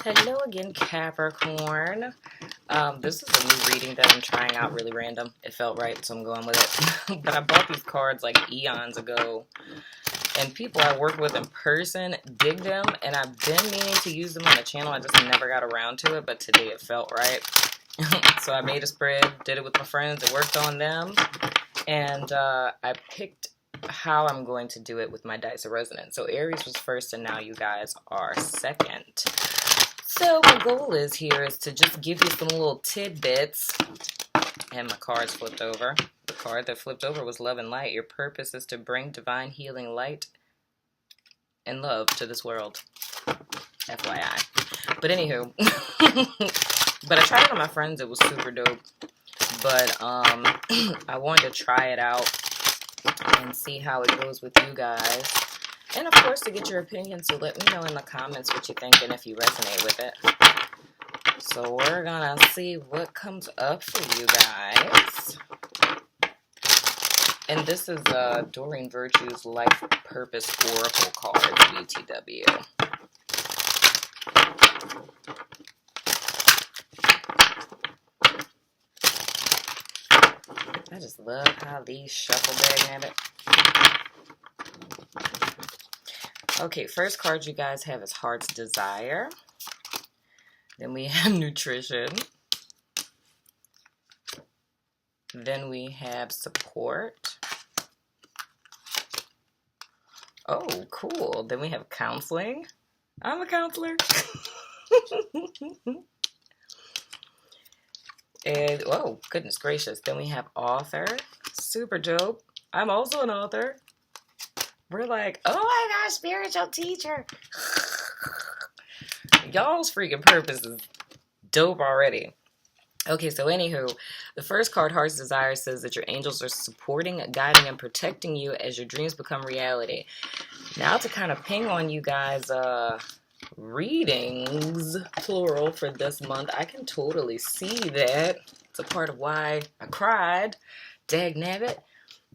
Hello again, Capricorn. This is a new reading that I'm trying out, really random. It felt right, so I'm going with it. But I bought these cards like eons ago, and people I work with in person dig them, and I've been meaning to use them on the channel. I just never got around to it, but today it felt right. So I made a spread, did it with my friends, it worked on them, and I picked how I'm going to do it with my dice of resonance. So Aries was first, and now you guys are second. So my goal is to just give you some little tidbits. And my cards flipped over. The card that flipped over was Love and Light. Your purpose is to bring divine healing light and love to this world. FYI. But anywho. But I tried it on my friends. It was super dope. But I wanted to try it out and see how it goes with you guys. And of course, to get your opinion, so let me know in the comments what you think and if you resonate with it. So we're gonna see what comes up for you guys. And this is Doreen Virtue's Life Purpose Oracle cards, BTW. I just love how these shuffle, bag it. Okay, first card you guys have is Heart's Desire. Then we have Nutrition. Then we have Support. Oh, cool. Then we have Counseling. I'm a counselor. And, oh, goodness gracious. Then we have Author. Super dope. I'm also an author. We're like, oh my gosh, spiritual teacher. Y'all's freaking purpose is dope already. Okay, so anywho, the first card, Heart's Desire, says that your angels are supporting, guiding, and protecting you as your dreams become reality. Now to kind of ping on you guys, readings, plural, for this month, I can totally see that. It's a part of why I cried. Dagnabbit.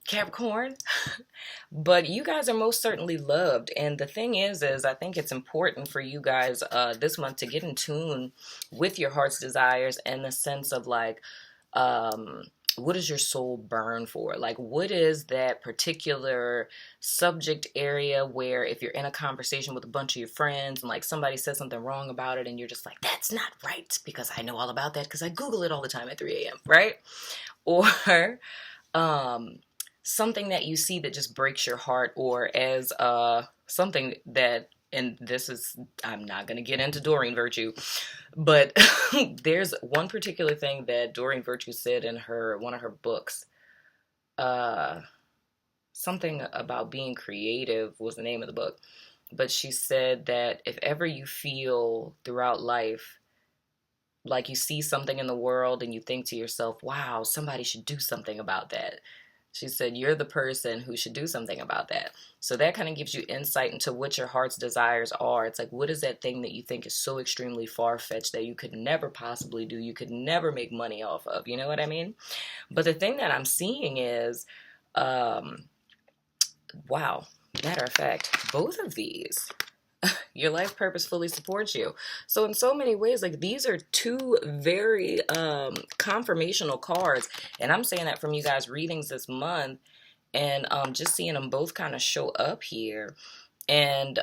Capricorn. But you guys are most certainly loved, and the thing is I think it's important for you guys this month to get in tune with your heart's desires in the sense of like, what does your soul burn for? Like, what is that particular subject area where if you're in a conversation with a bunch of your friends and like somebody says something wrong about it and you're just like, that's not right because I know all about that because I Google it all the time at 3 a.m., right? Or something that you see that just breaks your heart, or as something that, and this is, I'm not going to get into Doreen Virtue, but there's one particular thing that Doreen Virtue said in one of her books. Something about being creative was the name of the book. But she said that if ever you feel throughout life like you see something in the world and you think to yourself, wow, somebody should do something about that. She said, you're the person who should do something about that. So that kind of gives you insight into what your heart's desires are. It's like, what is that thing that you think is so extremely far-fetched that you could never possibly do, you could never make money off of, you know what I mean? But the thing that I'm seeing is, wow, matter of fact, both of these, your life purpose fully supports you. So in so many ways, like, these are two very confirmational cards, and I'm saying that from you guys' readings this month, and just seeing them both kind of show up here. And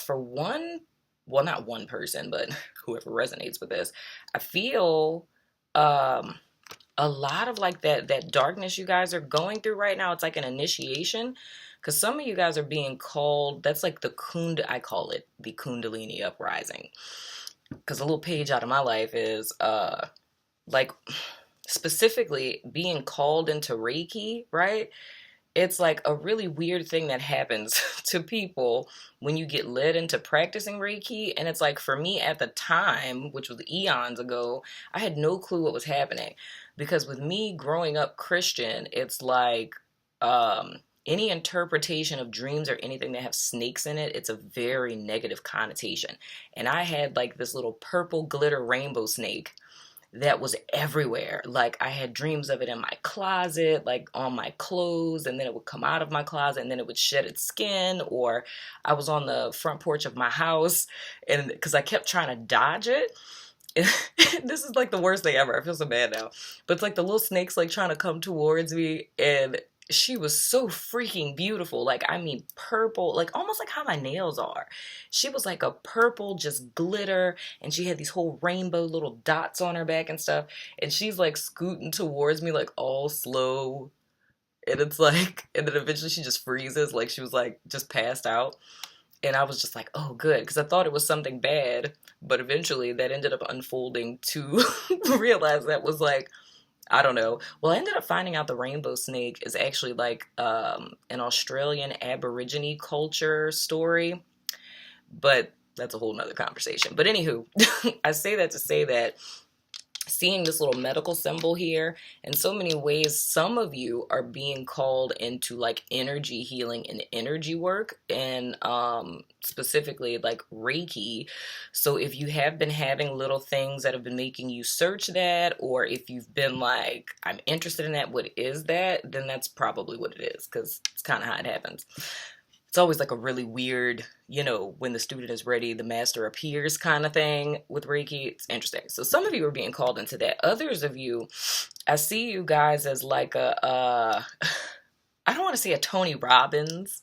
for one, well, not one person, but whoever resonates with this, I feel a lot of like that darkness you guys are going through right now. It's like an initiation. Because some of you guys are being called, that's like I call it the Kundalini uprising. Because a little page out of my life is like specifically being called into Reiki, right? It's like a really weird thing that happens to people when you get led into practicing Reiki. And it's like, for me at the time, which was eons ago, I had no clue what was happening. Because with me growing up Christian, it's like, any interpretation of dreams or anything that have snakes in it, it's a very negative connotation. And I had like this little purple glitter rainbow snake that was everywhere. Like I had dreams of it in my closet, like on my clothes, and then it would come out of my closet and then it would shed its skin, or I was on the front porch of my house and because I kept trying to dodge it. This is like the worst thing ever. I feel so bad now. But it's like the little snake's like trying to come towards me, and she was so freaking beautiful. Like, I mean, purple, like almost like how my nails are. She was like a purple, just glitter, and she had these whole rainbow little dots on her back and stuff. And she's like scooting towards me, like all slow. And it's like, and then eventually she just freezes, like she was like just passed out. And I was just like, oh, good, because I thought it was something bad. But eventually that ended up unfolding to realize that was like, I don't know. Well, I ended up finding out the rainbow snake is actually like an Australian Aborigine culture story. But that's a whole nother conversation. But anywho, I say that to say that seeing this little medical symbol here, in so many ways, some of you are being called into like energy healing and energy work, and specifically like Reiki. So if you have been having little things that have been making you search that, or if you've been like, I'm interested in that, what is that, then that's probably what it is, because it's kind of how it happens. It's always like a really weird, you know, when the student is ready, the master appears kind of thing with Reiki. It's interesting. So some of you are being called into that. Others of you, I see you guys as like I don't want to say a Tony Robbins,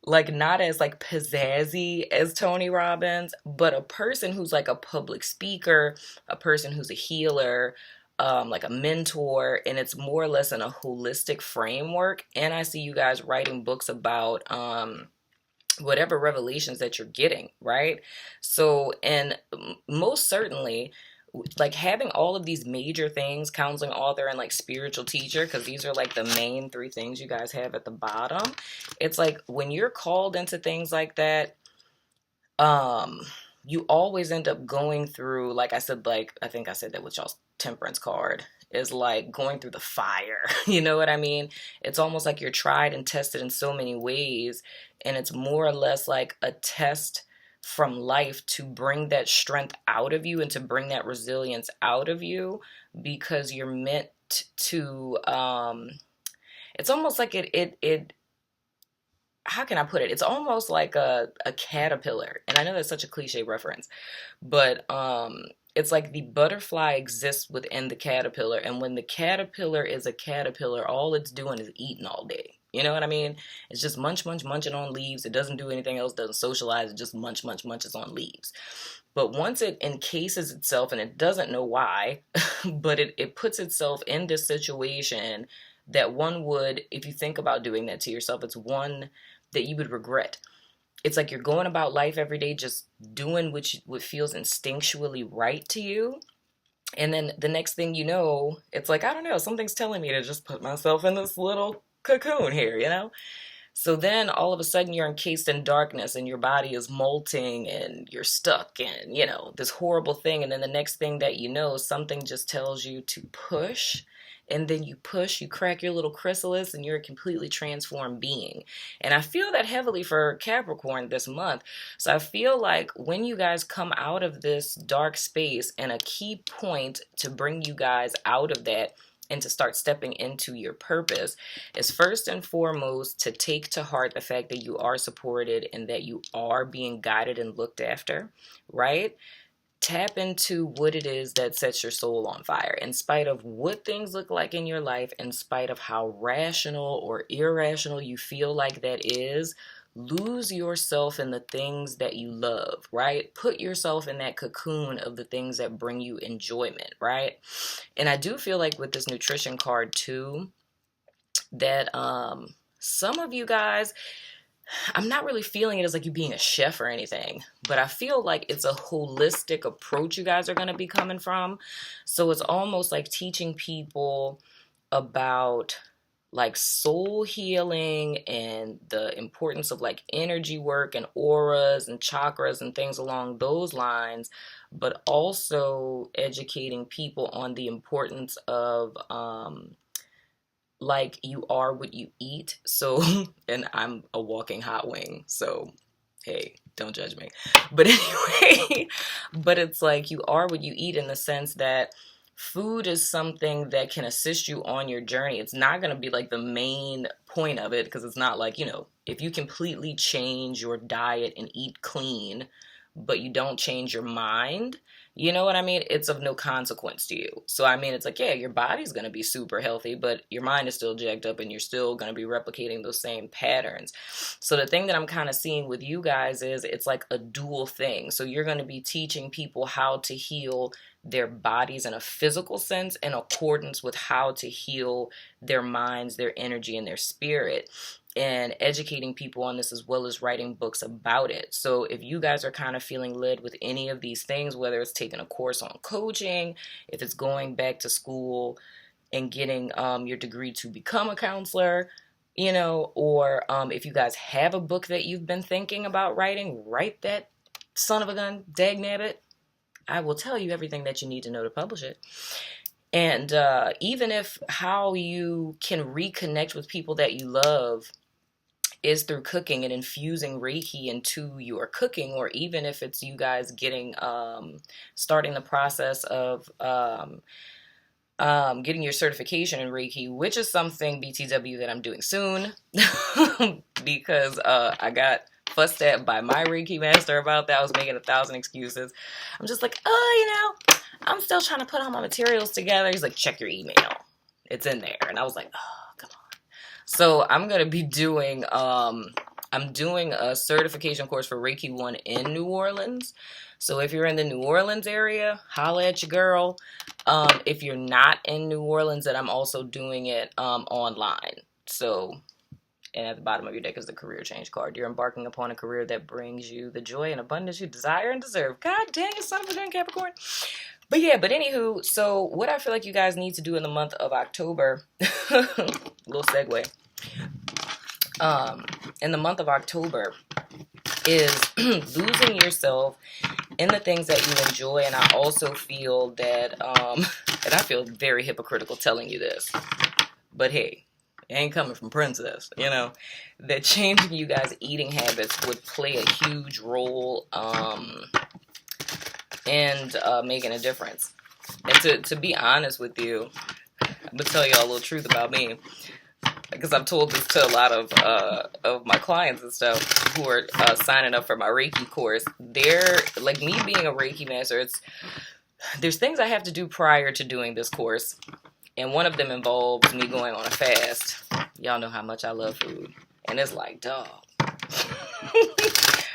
like not as like pizzazzy as Tony Robbins, but a person who's like a public speaker, a person who's a healer, like a mentor, and it's more or less in a holistic framework. And I see you guys writing books about whatever revelations that you're getting, right? So, and most certainly, like having all of these major things, counseling, author, and like spiritual teacher, because these are like the main three things you guys have at the bottom. It's like when you're called into things like that, you always end up going through, like I said, like I think I said that with y'all's temperance card, is like going through the fire. You know what I mean? It's almost like you're tried and tested in so many ways, and it's more or less like a test from life to bring that strength out of you and to bring that resilience out of you, because you're meant to it's almost like it how can I put it? It's almost like a caterpillar. And I know that's such a cliche reference, but it's like the butterfly exists within the caterpillar. And when the caterpillar is a caterpillar, all it's doing is eating all day. You know what I mean? It's just munching on leaves. It doesn't do anything else, doesn't socialize. It just munches on leaves. But once it encases itself, and it doesn't know why, but it puts itself in this situation that one would, if you think about doing that to yourself, it's one that you would regret. It's like you're going about life every day just doing what feels instinctually right to you. And then the next thing you know, it's like, I don't know, something's telling me to just put myself in this little cocoon here, you know? So then all of a sudden you're encased in darkness and your body is molting and you're stuck and, you know, this horrible thing. And then the next thing that you know, something just tells you to push. And then you push, you crack your little chrysalis, and you're a completely transformed being. And I feel that heavily for Capricorn this month. So I feel like when you guys come out of this dark space, and a key point to bring you guys out of that and to start stepping into your purpose is first and foremost to take to heart the fact that you are supported and that you are being guided and looked after, right? Tap into what it is that sets your soul on fire, in spite of what things look like in your life, in spite of how rational or irrational you feel like that is. Lose yourself in the things that you love, right? Put yourself in that cocoon of the things that bring you enjoyment, right? And I do feel like with this nutrition card too, that some of you guys, I'm not really feeling it as like you being a chef or anything, but I feel like it's a holistic approach you guys are going to be coming from. So it's almost like teaching people about like soul healing and the importance of like energy work and auras and chakras and things along those lines, but also educating people on the importance of like you are what you eat. So, and I'm a walking hot wing, so hey, don't judge me. But anyway, but it's like you are what you eat, in the sense that food is something that can assist you on your journey. It's not going to be like the main point of it, because it's not like, if you completely change your diet and eat clean, but you don't change your mind, you know what I mean? It's of no consequence to you. So, I mean, it's like, yeah, your body's going to be super healthy, but your mind is still jacked up and you're still going to be replicating those same patterns. So the thing that I'm kind of seeing with you guys is it's like a dual thing. So you're going to be teaching people how to heal their bodies in a physical sense in accordance with how to heal their minds, their energy, and their spirit, and educating people on this as well as writing books about it. So if you guys are kind of feeling led with any of these things, whether it's taking a course on coaching, if it's going back to school and getting your degree to become a counselor, or if you guys have a book that you've been thinking about writing, write that son of a gun, dagnabbit. I will tell you everything that you need to know to publish it. And even if how you can reconnect with people that you love is through cooking and infusing Reiki into your cooking, or even if it's you guys getting, starting the process of getting your certification in Reiki, which is something, BTW, that I'm doing soon, because I got fussed at by my Reiki master about that. I was making 1,000 excuses. I'm just like, I'm still trying to put all my materials together. He's like, check your email. It's in there. And I was like, oh, come on. So I'm going to be doing, I'm doing a certification course for Reiki 1 in New Orleans. So if you're in the New Orleans area, holla at your girl. If you're not in New Orleans, then I'm also doing it online. So, and at the bottom of your deck is the career change card. You're embarking upon a career that brings you the joy and abundance you desire and deserve. God dang it, son of a gun, Capricorn. But anywho, so what I feel like you guys need to do in the month of October, little segue, in the month of October is losing yourself in the things that you enjoy. And I also feel that, and I feel very hypocritical telling you this, but hey, it ain't coming from Princess, that changing you guys' eating habits would play a huge role in making a difference. And to be honest with you, I'm gonna tell y'all a little truth about me, because I've told this to a lot of my clients and stuff who are signing up for my Reiki course. They're like, me being a Reiki master, there's things I have to do prior to doing this course, and one of them involves me going on a fast. Y'all know how much I love food, and it's like, dog.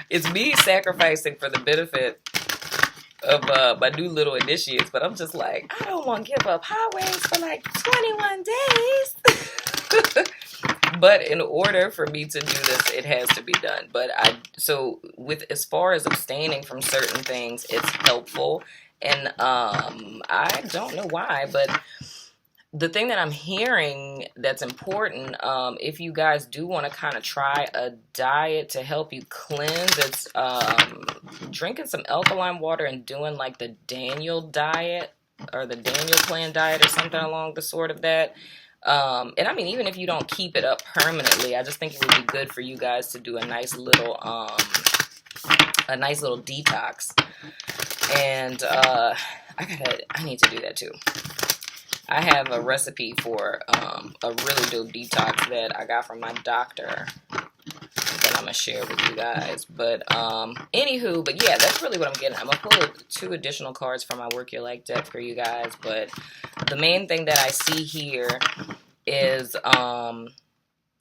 It's me sacrificing for the benefit of my new little initiates, but I'm just like, I don't want to give up hot wings for like 21 days. But in order for me to do this, it has to be done. But as far as abstaining from certain things, it's helpful. And I don't know why, but the thing that I'm hearing that's important, if you guys do want to kind of try a diet to help you cleanse, it's drinking some alkaline water and doing like the Daniel diet or the Daniel plan diet or something along the sort of that. And I mean, even if you don't keep it up permanently, I just think it would be good for you guys to do a nice little detox. And I need to do that too. I have a recipe for a really dope detox that I got from my doctor that I'm going to share with you guys. But anywho, but yeah, that's really what I'm getting. I'm going to pull 2 additional cards from my Work Your Like deck for you guys. But the main thing that I see here is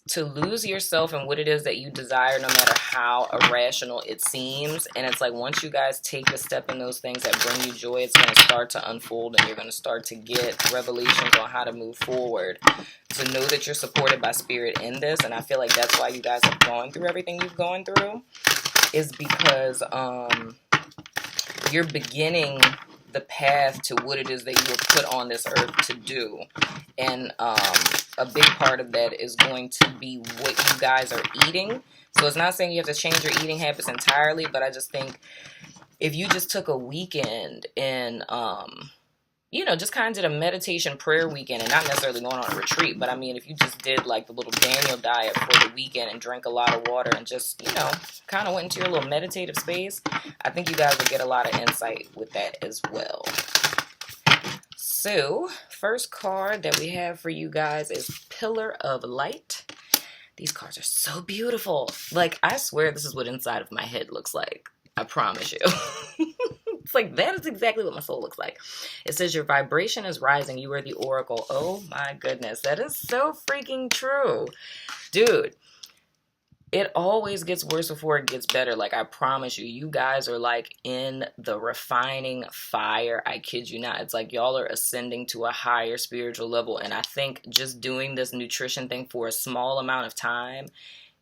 to lose yourself in what it is that you desire, no matter how irrational it seems. And it's like, once you guys take a step in those things that bring you joy, it's going to start to unfold, and you're going to start to get revelations on how to move forward, to know that you're supported by spirit in this. And I feel like that's why you guys have gone through everything you've gone through, is because you're beginning the path to what it is that you were put on this earth to do. And a big part of that is going to be what you guys are eating. So it's not saying you have to change your eating habits entirely, but I just think if you just took a weekend and, just kind of did a meditation prayer weekend, and not necessarily going on a retreat, but I mean, if you just did like the little Daniel diet for the weekend and drank a lot of water and just, kind of went into your little meditative space, I think you guys would get a lot of insight with that as well. So, first card that we have for you guys is Pillar of Light. These cards are so beautiful. Like, I swear this is what inside of my head looks like. I promise you. It's like, that is exactly what my soul looks like. It says, your vibration is rising. You are the oracle. Oh my goodness. That is so freaking true. Dude, it always gets worse before it gets better. Like, I promise you, you guys are like in the refining fire. I kid you not. It's like y'all are ascending to a higher spiritual level. And I think just doing this nutrition thing for a small amount of time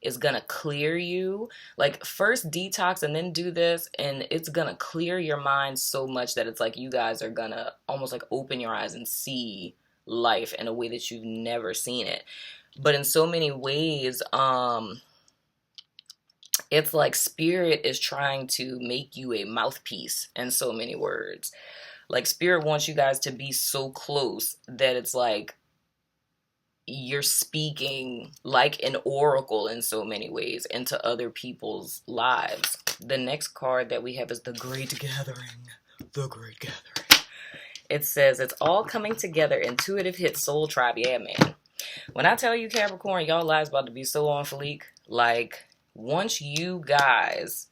is gonna clear you. Like, first detox and then do this, and it's gonna clear your mind so much that it's like you guys are gonna almost like open your eyes and see life in a way that you've never seen it. But in so many ways, it's like spirit is trying to make you a mouthpiece in so many words. Like, spirit wants you guys to be so close that it's like you're speaking like an oracle in so many ways into other people's lives. The next card that we have is the Great Gathering. The Great Gathering. It says, it's all coming together. Intuitive hit soul tribe. Yeah, man. When I tell you, Capricorn, y'all lives about to be so on fleek. Like, once you guys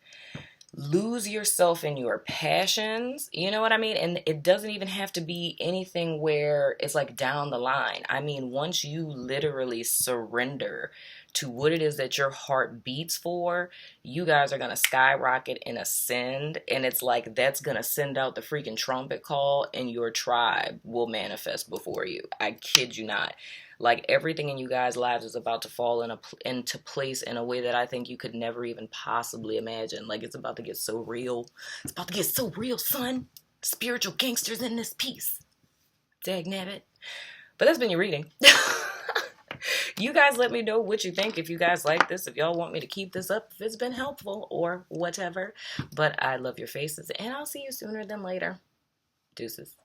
lose yourself in your passions, you know what I mean? And it doesn't even have to be anything where it's like down the line. I mean, once you literally surrender to what it is that your heart beats for, you guys are going to skyrocket and ascend. And it's like, that's going to send out the freaking trumpet call, and your tribe will manifest before you. I kid you not. Like, everything in you guys' lives is about to fall into place in a way that I think you could never even possibly imagine. Like, it's about to get so real. It's about to get so real, son. Spiritual gangsters in this piece. Dagnabbit. But that's been your reading. You guys let me know what you think. If you guys like this, if y'all want me to keep this up, if it's been helpful or whatever. But I love your faces, and I'll see you sooner than later. Deuces.